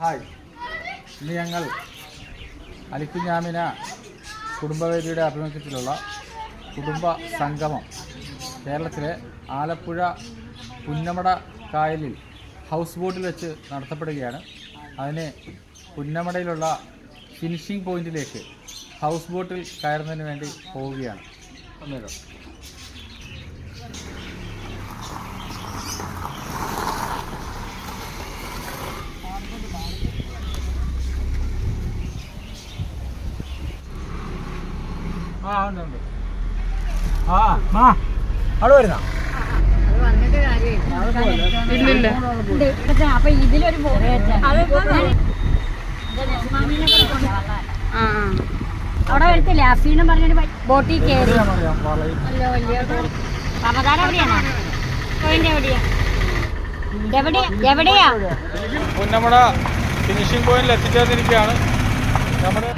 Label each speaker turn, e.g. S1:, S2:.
S1: Hi, ഇന്ന് ഞങ്ങൾ അലിക്കുഞ്ഞാമിന കുടുംബവേദിയുടെ ആഭിമുഖ്യത്തിലുള്ള കുടുംബ സംഗമം കേരളത്തിലെ ആലപ്പുഴ പുന്നമട കായലിൽ ഹൗസ് ബോട്ടിൽ വെച്ച് നടത്തപ്പെടുകയാണ്. അതിന് പുന്നമടയിലുള്ള ഫിനിഷിംഗ് പോയിന്റിലേക്ക് ഹൗസ് ബോട്ടിൽ കയറുന്നതിന് വേണ്ടി പോവുകയാണ്. അവിടെ വരുന്ന
S2: അപ്പൊ ഇതിലൊരു അവിടെ വരത്തില്ലേ അഫീന്ന് പറഞ്ഞൊരു ബോട്ടിൽ കയറി റമദാൻ എവിടെയാണ്
S1: പുന്നമട ഫിനിഷിംഗ് പോയിന്റിൽ എത്തിച്ചേർന്നിരിക്കുകയാണ്. നമ്മുടെ